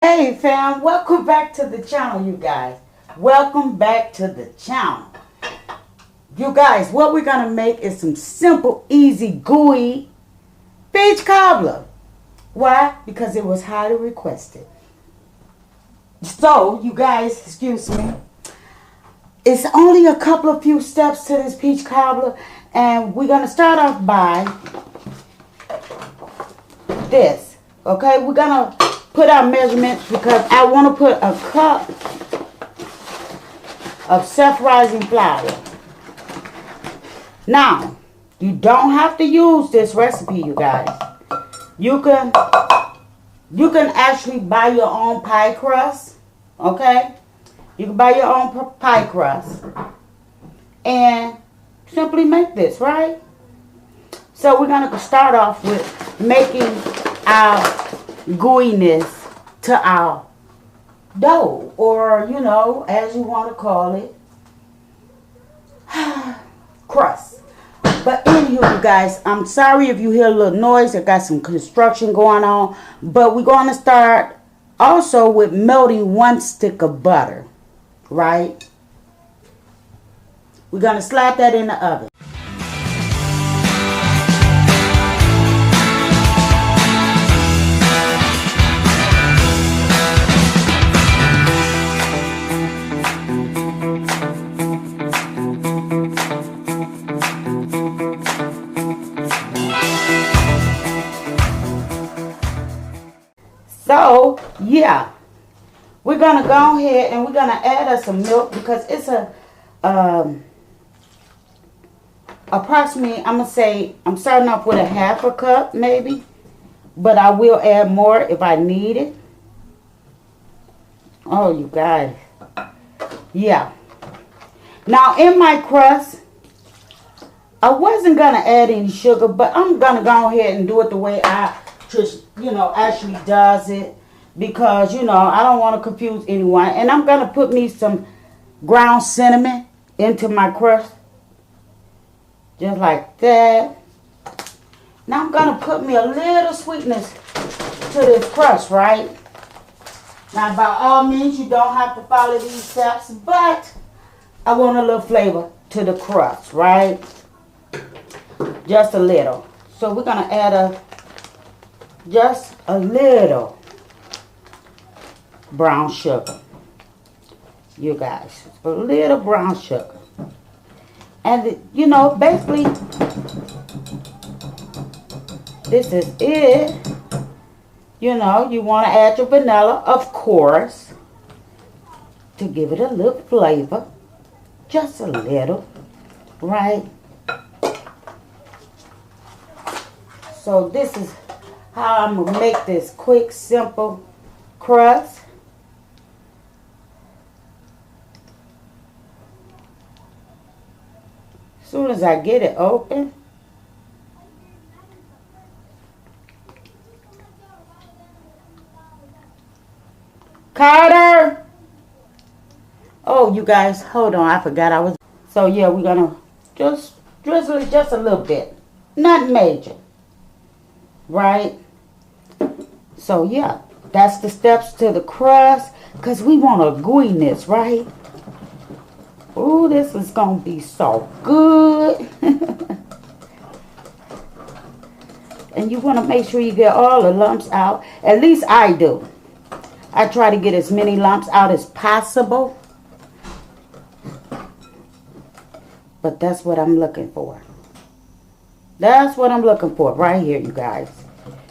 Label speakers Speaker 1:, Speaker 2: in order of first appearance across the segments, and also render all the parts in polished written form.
Speaker 1: Hey fam, welcome back to the channel, you guys. Welcome back to the channel. You guys, what we're going to make is some simple, easy, gooey peach cobbler. Why? Because it was highly requested. So, you guys, excuse me. It's only a couple of few steps to this peach cobbler. And we're going to start off by this. Okay, we're going to put our measurements because I want to put a cup of self-rising flour. Now, you don't have to use this recipe, you guys. You can actually buy your own pie crust, okay? You can buy your own pie crust and simply make this, right? So we're going to start off with making our gooiness to our dough, or you know, as you want to call it, crust. But anywho, you guys, I'm sorry if you hear a little noise. I got some construction going on, but we're going to start also with melting 1 stick of butter, right? We're going to slide that in the oven. So, yeah, we're going to go ahead and we're going to add us some milk because it's a, approximately, I'm going to say, I'm starting off with a half a cup maybe, but I will add more if I need it. Oh, you guys. Yeah. Now, in my crust, I wasn't going to add any sugar, but I'm going to go ahead and do it the way I just, you know, actually does it, because, you know, I don't want to confuse anyone. And I'm going to put me some ground cinnamon into my crust. Just like that. Now I'm going to put me a little sweetness to this crust, right? Now, by all means, you don't have to follow these steps, but I want a little flavor to the crust, right? Just a little. So we're going to add just a little brown sugar. You guys, a little brown sugar. And, you know, basically, this is it. You know, you want to add your vanilla, of course, to give it a little flavor. Just a little, right? So this is how I'm going to make this quick, simple crust. As soon as I get it open, Carter! Oh, you guys, hold on. I forgot I was. So, yeah, we're going to just drizzle it just a little bit. Not major. Right? So, yeah, that's the steps to the crust. Because we want a gooiness, right? Ooh, this is going to be so good. And you want to make sure you get all the lumps out. At least I do. I try to get as many lumps out as possible. But that's what I'm looking for. That's what I'm looking for right here, you guys.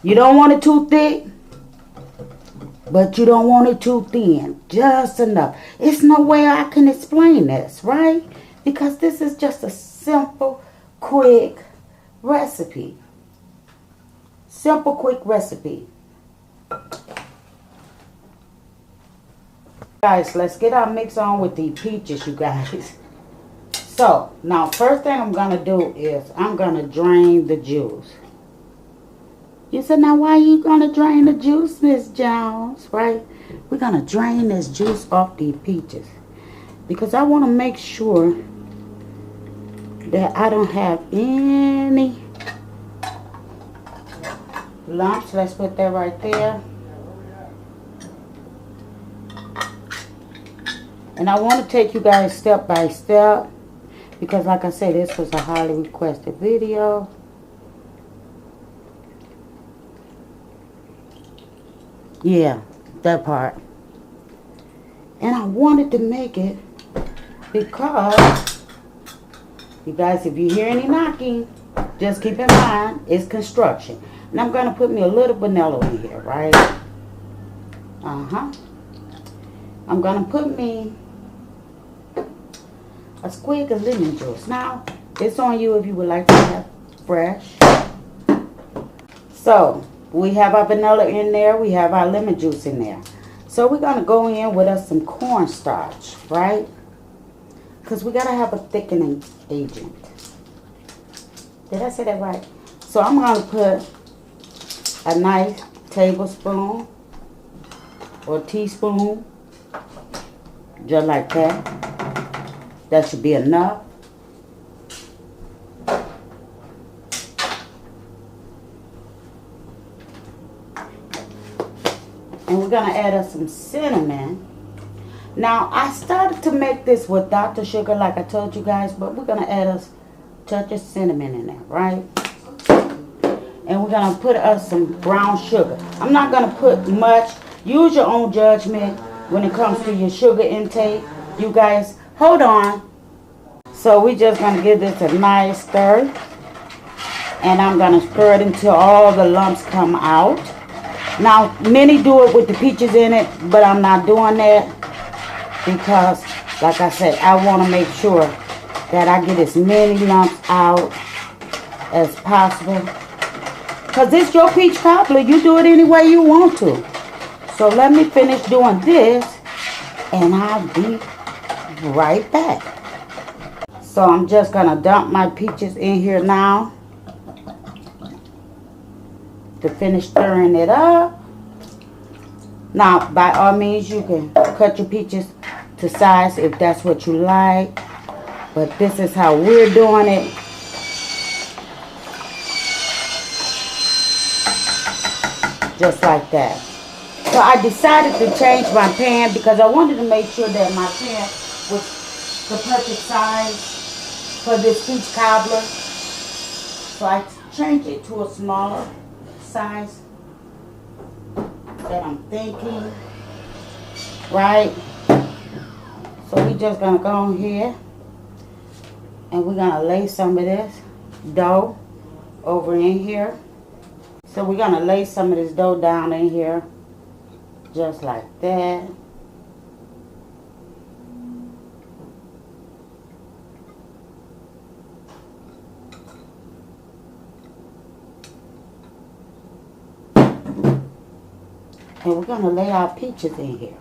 Speaker 1: You don't want it too thick, but you don't want it too thin. Just enough. It's no way I can explain this, right? Because this is just a simple, quick recipe. Simple, quick recipe. Guys, let's get our mix on with the peaches, you guys. So, now first thing I'm going to do is I'm going to drain the juice. You said, now why are you going to drain the juice, Miss Jones? Right? We're going to drain this juice off the peaches. Because I want to make sure that I don't have any lumps. Let's put that right there. And I want to take you guys step by step, because like I said, this was a highly requested video. Yeah, that part. And I wanted to make it because, you guys, if you hear any knocking, just keep in mind, it's construction. And I'm going to put me a little vanilla in here, right? I'm going to put me a squig of lemon juice. Now, it's on you if you would like to have fresh. So, we have our vanilla in there. We have our lemon juice in there. So, we're going to go in with us some cornstarch, right? Because we got to have a thickening agent. Did I say that right? So, I'm going to put a nice tablespoon or teaspoon, just like that. That should be enough. And we're going to add us some cinnamon. Now, I started to make this without the sugar, like I told you guys, but we're going to add us a touch of cinnamon in there, right? And we're going to put us some brown sugar. I'm not going to put much. Use your own judgment when it comes to your sugar intake. You guys, hold on. So we're just going to give this a nice stir. And I'm going to stir it until all the lumps come out. Now, many do it with the peaches in it, but I'm not doing that. Because, like I said, I want to make sure that I get as many lumps out as possible. Because it's your peach cobbler. You do it any way you want to. So let me finish doing this, and I'll be right back. So I'm just going to dump my peaches in here now to finish stirring it up. Now, by all means, you can cut your peaches to size if that's what you like. But this is how we're doing it. Just like that. So I decided to change my pan because I wanted to make sure that my pan was the perfect size for this peach cobbler. So I changed it to a smaller size that I'm thinking. Right? So we're just going to go on here and we're going to lay some of this dough over in here. So we're going to lay some of this dough down in here. Just like that. And we're going to lay our peaches in here.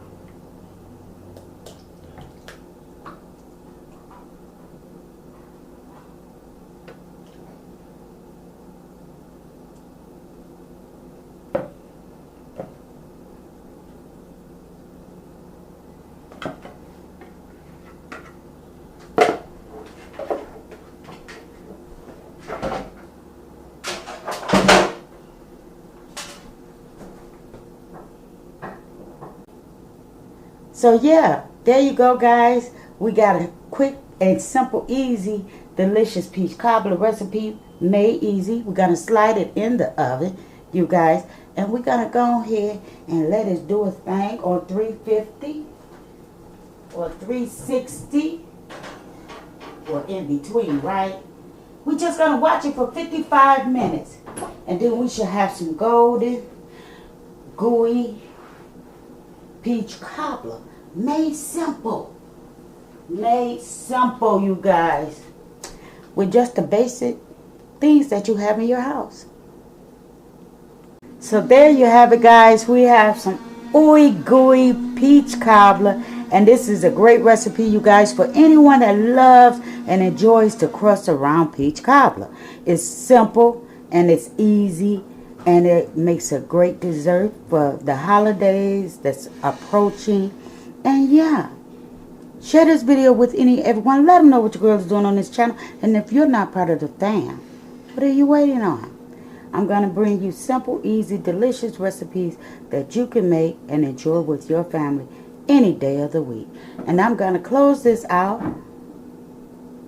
Speaker 1: So yeah, there you go, guys. We got a quick and simple, easy, delicious peach cobbler recipe made easy. We're going to slide it in the oven, you guys. And we're going to go ahead and let it do a thing on 350 or 360 or in between, right? We're just going to watch it for 55 minutes. And then we should have some golden, gooey peach cobbler. Made simple. Made simple, you guys. With just the basic things that you have in your house. So there you have it, guys. We have some ooey gooey peach cobbler. And this is a great recipe, you guys, for anyone that loves and enjoys to crust around peach cobbler. It's simple and it's easy. And it makes a great dessert for the holidays that's approaching. And yeah, share this video with everyone. Let them know what your girl is doing on this channel. And if you're not part of the fam, what are you waiting on? I'm going to bring you simple, easy, delicious recipes that you can make and enjoy with your family any day of the week. And I'm going to close this out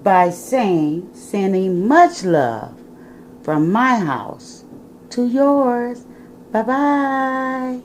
Speaker 1: by saying, sending much love from my house to yours. Bye-bye.